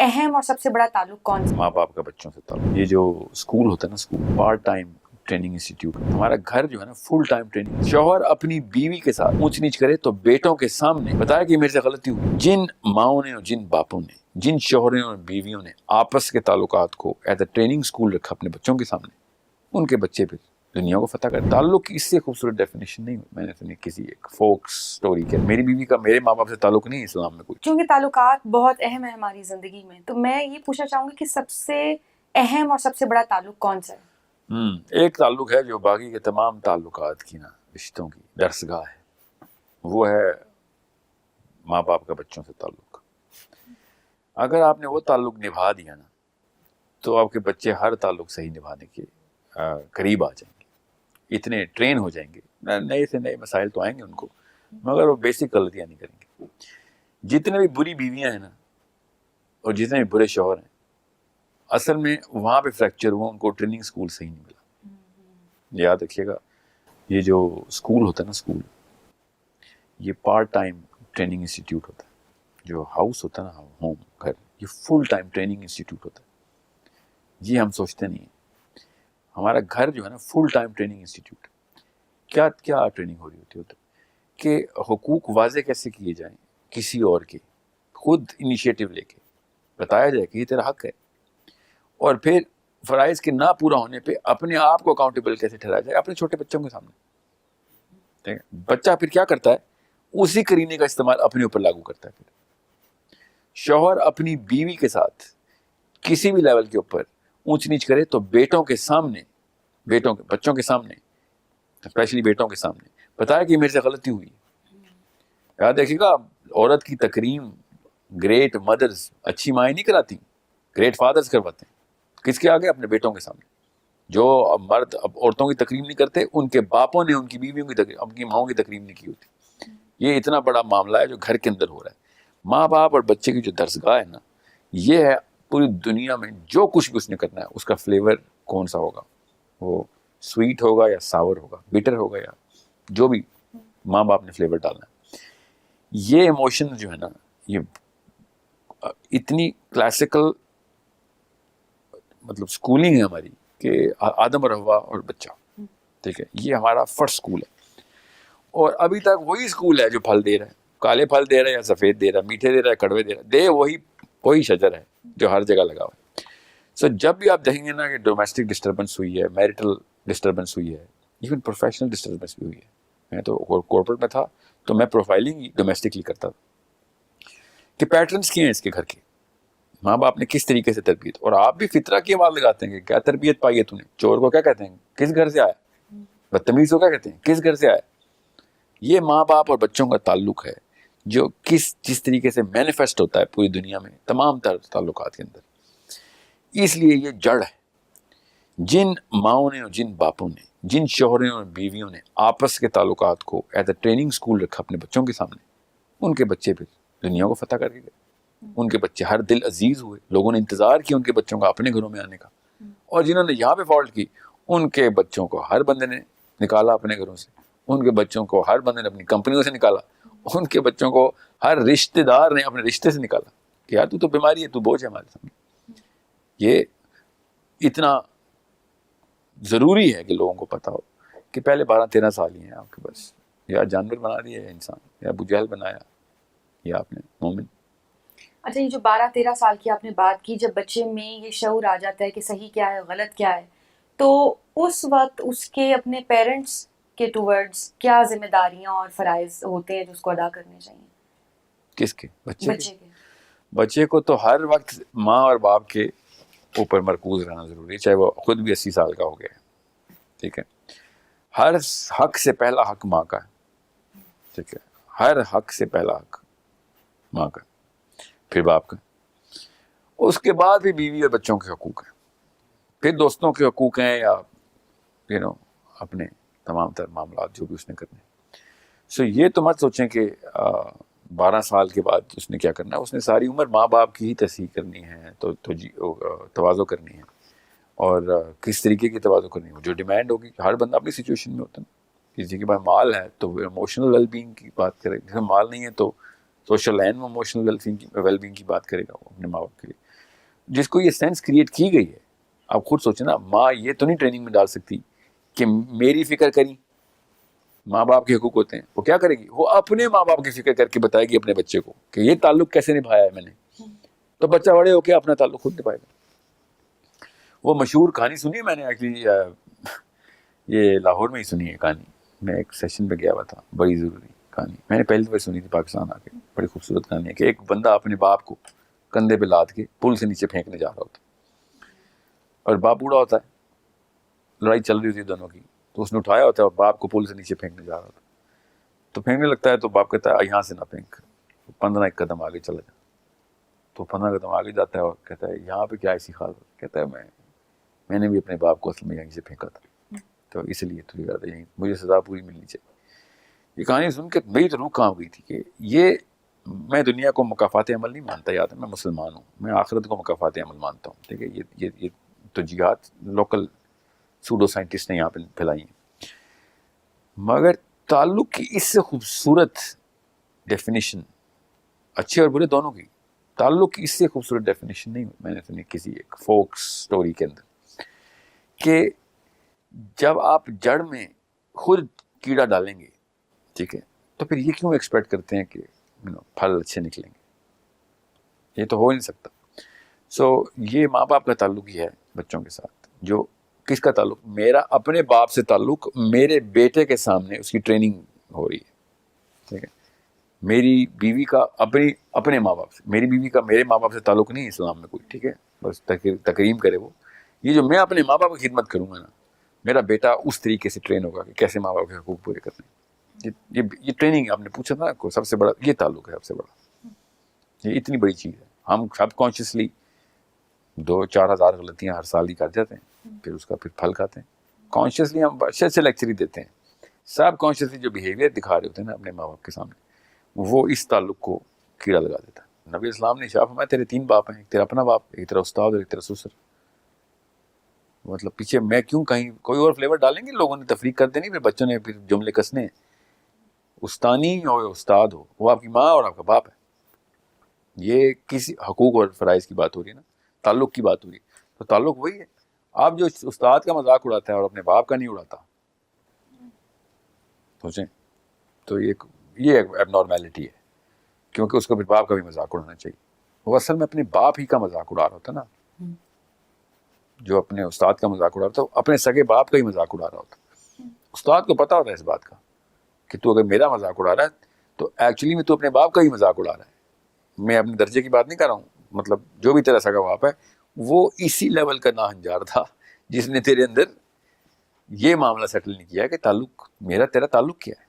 اہم اور سب سے بڑا تعلق کون سا؟ ماں باپ کا بچوں سے تعلق. یہ جو اسکول ہوتا ہے نا، school part time training institute. ہمارا گھر جو ہے نا فل ٹائم ٹریننگ. شوہر اپنی بیوی کے ساتھ اونچ نیچ کرے تو بیٹوں کے سامنے بتایا کہ میرے سے غلطی ہوئی. جن ماؤں نے اور جن باپوں نے، جن شوہروں اور بیویوں نے آپس کے تعلقات کو ایز اے ٹریننگ اسکول رکھا اپنے بچوں کے سامنے، ان کے بچے پھر دنیا کو فتح کر. تعلق کی اس سے خوبصورت ڈیفینیشن نہیں میں نے سنی کسی ایک فوک سٹوری کے. میری بیوی کا میرے ماں باپ سے تعلق نہیں ہے اسلام میں کوئی. کیونکہ تعلقات بہت اہم ہے ہماری زندگی میں، تو میں یہ پوچھنا چاہوں گی کہ سب سے اہم اور سب سے بڑا تعلق کون سا ہے؟ ایک تعلق ہے جو باقی کے تمام تعلقات کی نا رشتوں کی درسگاہ ہے، وہ ہے ماں باپ کا بچوں سے تعلق. اگر آپ نے وہ تعلق نبھا دیا نا تو آپ کے بچے ہر تعلق صحیح نبھانے کے قریب آ جائیں گے، اتنے ٹرین ہو جائیں گے. نئے سے نئے مسائل تو آئیں گے ان کو، مگر وہ بیسک غلطیاں نہیں کریں گے. جتنے بھی بری بیویاں ہیں نا اور جتنے بھی برے شوہر ہیں، اصل میں وہاں پہ فریکچر ہوا، ان کو ٹریننگ اسکول صحیح نہیں ملا. یاد رکھیے گا، یہ جو اسکول ہوتا ہے نا، اسکول یہ پارٹ ٹائم ٹریننگ انسٹیٹیوٹ ہوتا ہے. جو ہاؤس ہوتا ہے نا، ہوم گھر، یہ فل ٹائم ٹریننگ انسٹیٹیوٹ ہوتا ہے. یہ ہم سوچتے نہیں ہیں. ہمارا گھر جو ہے نا فل ٹائم ٹریننگ انسٹیٹیوٹ. کیا کیا ٹریننگ ہو رہی ہوتی ہے کہ حقوق واضح کیسے کیے جائیں کسی اور کے، خود انیشیٹو لے کے بتایا جائے کہ یہ تیرا حق ہے، اور پھر فرائض کے نہ پورا ہونے پہ اپنے آپ کو اکاؤنٹیبل کیسے ٹھہرایا جائے اپنے چھوٹے بچوں کے سامنے. ٹھیک ہے؟ بچہ پھر کیا کرتا ہے، اسی کرینے کا استعمال اپنے اوپر لاگو کرتا ہے. پھر شوہر اپنی بیوی کے ساتھ کسی بھی لیول کے اوپر اونچ نیچ کرے تو بیٹوں کے سامنے، بچوں کے سامنے، اسپیشلی بیٹوں کے سامنے بتایا کہ میرے سے غلطی ہوئی. یاد دیکھیے گا، عورت کی تکریم گریٹ مدرز، اچھی مائیں نہیں کراتی، گریٹ فادرز کرواتے ہیں. کس کے آگے؟ اپنے بیٹوں کے سامنے. جو مرد اب عورتوں کی تکریم نہیں کرتے، ان کے باپوں نے ان کی بیویوں کی تکریم، ان کی ماؤں کی تکریم نہیں کی ہوتی. یہ اتنا بڑا معاملہ ہے جو گھر کے اندر ہو رہا ہے. ماں باپ اور بچے کی جو درسگاہ ہے نا، یہ ہے پوری دنیا میں جو کچھ بھی اس نے کرنا ہے اس کا فلیور کون سا ہوگا، وہ سویٹ ہوگا یا ساور ہوگا، بیٹر ہوگا، یا جو بھی ماں باپ نے فلیور ڈالنا ہے. یہ ایموشن جو ہے نا، یہ اتنی کلاسیکل مطلب سکولنگ ہے ہماری کہ آدم اور حوا اور بچہ، ٹھیک ہے، یہ ہمارا فرسٹ سکول ہے. اور ابھی تک وہی سکول ہے جو پھل دے رہا ہے، کالے پھل دے رہا ہے یا سفید دے رہا ہے، میٹھے دے رہا ہے کڑوے دے رہا ہے، دے وہی شجر ہے جو ہر جگہ لگا ہوا ہے. سو جب بھی آپ دیکھیں گے نا کہ ڈومیسٹک ڈسٹربنس ہوئی ہے، میرٹل ڈسٹربنس ہوئی ہے، ایون پروفیشنل ڈسٹربنس بھی ہوئی ہے. میں تو کارپوریٹ میں تھا تو میں پروفائلنگ ہی ڈومیسٹکلی کرتا تھا کہ پیٹرنس کیے ہیں اس کے گھر کے، ماں باپ نے کس طریقے سے تربیت. اور آپ بھی فطرہ کی آواز لگاتے ہیں کہ کیا تربیت پائی ہے تو نے. چور کو کیا کہتے ہیں؟ کس گھر سے آیا. بدتمیز کو کیا کہتے ہیں؟ کس گھر سے آیا. یہ ماں باپ اور بچوں کا تعلق ہے جو جس طریقے سے مینیفیسٹ ہوتا ہے پوری دنیا میں تمام تعلقات کے اندر. اس لیے یہ جڑ ہے. جن ماؤں نے اور جن باپوں نے، جن شوہروں اور بیویوں نے آپس کے تعلقات کو ایز اے ٹریننگ اسکول رکھا اپنے بچوں کے سامنے، ان کے بچے پھر دنیا کو فتح کر کے گئے. ان کے بچے ہر دل عزیز ہوئے. لوگوں نے انتظار کیا ان کے بچوں کا اپنے گھروں میں آنے کا، اور جنہوں نے یہاں پہ فالٹ کی ان کے بچوں کو ہر بندے نے نکالا اپنے گھروں سے. ان کے بچوں کو ہر بندے نے اپنی کمپنیوں سے نکالا. ان کے بچوں کو ہر رشتہ دار نے اپنے رشتے سے نکالا کہ یار تو بیماری ہے، تو بوجھ ہے ہمارے سامنے. یہ اتنا ضروری ہے کہ لوگوں کو پتا ہو کہ پہلے 12-13 سال ہی ہیں آپ کے، بس یا جانور بنا دیا ہے انسان، یا ابو جہل بنایا، یا آپ نے مومن. اچھا، یہ جو 12-13 سال کی آپ نے بات کی، جب بچے میں یہ شعور آ جاتا ہے کہ صحیح کیا ہے غلط کیا ہے، تو اس وقت اس کے اپنے پیرنٹس کے ٹورڈز کیا ذمہ داریاں اور فرائض ہوتے ہیں جو اس کو ادا کرنے چاہیے؟ کس کے؟ بچے کے. بچے کو تو ہر وقت ماں اور باپ کے اوپر مرکوز رہنا ضروری ہے، چاہے وہ خود بھی 80 سال کا ہو گیا ہے. ٹھیک ہے، ہر حق سے پہلا حق ماں کا ہے. ٹھیک ہے، ہر حق سے پہلا حق ماں کا، پھر باپ کا، اس کے بعد بھی بیوی اور بچوں کے حقوق ہیں، پھر دوستوں کے حقوق ہیں، یا اپنے تمام تر معاملات جو بھی اس نے کرنے. سو یہ تو مت سوچیں کہ 12 سال کے بعد اس نے کیا کرنا ہے. اس نے ساری عمر ماں باپ کی ہی تصحیح کرنی ہے، تو تواضع کرنی ہے. اور کس طریقے کی تواضع کرنی ہے، جو ڈیمانڈ ہوگی. ہر بندہ اپنی سچویشن میں ہوتا ہے. کسی کے پاس مال ہے تو وہ ایموشنل ویل بینگ کی بات کرے گا، جس میں مال نہیں ہے تو social and emotional well being کی بات کرے گا وہ اپنے ماں باپ کے لیے. جس کو یہ سینس کریٹ کی گئی ہے. آپ خود سوچیں نا, ماں یہ تو نہیں ٹریننگ میں ڈال سکتی کہ میری فکر کری. ماں باپ کے حقوق ہوتے ہیں, وہ کیا کرے گی, وہ اپنے ماں باپ کی فکر کر کے بتائے گی اپنے بچے کو کہ یہ تعلق کیسے نبھایا ہے میں نے, تو بچہ بڑے ہو کے اپنا تعلق خود نبھائے گا. وہ مشہور کہانی سنی ہے میں نے ایکچولی, یہ لاہور میں ہی سنی ہے کہانی. میں ایک سیشن پہ گیا ہوا تھا, بڑی ضروری کہانی, میں نے پہلی دفعہ سنی تھی پاکستان آ کے. بڑی خوبصورت کہانی ہے کہ ایک بندہ اپنے باپ کو کندھے پہ لاد کے پل سے نیچے پھینکنے جا رہا ہوتا, اور باپ بوڑھا ہوتا ہے, لڑائی چل رہی ہوتی ہے دونوں کی, تو اس نے اٹھایا ہوتا ہے اور باپ کو پل سے نیچے پھینکنے جا رہا ہوتا ہے. تو پھینکنے لگتا ہے تو باپ کہتا ہے یہاں سے نہ پھینک, 15 قدم آگے چلا جا. تو 15 قدم آگے جاتا ہے اور کہتا ہے یہاں پہ کیا ایسی خاص بات, کہتا ہے میں نے بھی اپنے باپ کو اصل میں یہیں سے پھینکا تھا, تو اس لیے تو یہیں مجھے سزا پوری ملنی چاہیے. یہ کہانی سن کے میری تو روح کام گئی تھی کہ یہ, میں دنیا کو مکافات عمل نہیں مانتا, یاد ہے میں مسلمان ہوں, میں آخرت کو مکافات عمل مانتا ہوں. ٹھیک ہے, یہ تو جہاد لوکل سوڈو سائنٹسٹ نے یہاں پہ پھیلائی ہیں, مگر تعلق کی اس سے خوبصورت ڈیفینیشن, اچھے اور برے دونوں کی, تعلق کی اس سے خوبصورت ڈیفینیشن نہیں میں نے سنی کسی ایک فوک سٹوری کے اندر, کہ جب آپ جڑ میں خود کیڑا ڈالیں گے, ٹھیک ہے, تو پھر یہ کیوں ایکسپیکٹ کرتے ہیں کہ پھل اچھے نکلیں گے, یہ تو ہو نہیں سکتا. سو یہ ماں باپ کا تعلق ہی ہے بچوں کے ساتھ. جو کس کا تعلق, میرا اپنے باپ سے تعلق میرے بیٹے کے سامنے اس کی ٹریننگ ہو رہی ہے. ٹھیک ہے, میری بیوی کا اپنے ماں باپ سے, میری بیوی کا میرے ماں باپ سے تعلق نہیں ہے اسلام میں کوئی. ٹھیک ہے, بس تکریم کرے وہ. یہ جو میں اپنے ماں باپ کی خدمت کروں گا نا, میرا بیٹا اس طریقے سے ٹرین ہوگا کہ کیسے ماں باپ کے حقوق پورے کرنے. یہ ٹریننگ آپ نے پوچھا تھا کو سب سے بڑا یہ تعلق ہے, سب سے بڑا. یہ اتنی بڑی چیز ہے. ہم سب کانشیسلی 2-4 ہزار غلطیاں ہر سال ہی کر جاتے ہیں, پھر اس کا پھر پھل کھاتے ہیں. کانشیسلی ہم اچھے سے لیکچر ہی دیتے ہیں, سب کانشیسلی جو بیہیویئر دکھا رہے ہوتے ہیں نا اپنے ماں باپ کے سامنے, وہ اس تعلق کو کیڑا لگا دیتا ہے. نبی اسلام نے شاف ہمارے تیرے 3 باپ ہیں, ایک تیرا اپنا باپ, ایک تیرا استاد اور ایک تیرا سسر. مطلب پیچھے میں کیوں کہیں کوئی اور فلیور ڈالیں گے, لوگوں نے تفریق کر دینی, پھر بچوں نے پھر جملے کسنے ہیں. استانی ہو یا استاد ہو, وہ آپ کی ماں اور آپ کا باپ ہے. یہ کسی حقوق اور فرائض کی بات ہو رہی ہے نا, تعلق کی بات ہو رہی ہے. تو تعلق وہی ہے. آپ جو استاد کا مذاق اڑاتا ہے اور اپنے باپ کا نہیں اڑاتا, سوچیں تو یہ ایب نارمیلٹی ہے, کیونکہ اس کو پھر باپ کا بھی مذاق اڑانا چاہیے. وہ اصل میں اپنے باپ ہی کا مذاق اڑا رہا ہوتا نا, جو اپنے استاد کا مذاق اڑا رہا ہوتا, اپنے سگے باپ کا ہی مذاق اڑا رہا ہوتا. استاد کو پتا ہوتا ہے اس بات کا کہ تو اگر میرا مذاق اڑا رہا ہے تو ایکچولی میں تو اپنے باپ کا ہی مذاق اڑا رہا ہے. میں اپنے درجے کی بات نہیں کر رہا ہوں, مطلب جو بھی تیرا سگا باپ ہے وہ اسی لیول کا ناہنجار تھا جس نے تیرے اندر یہ معاملہ سیٹل نہیں کیا کہ تعلق میرا تیرا تعلق کیا ہے.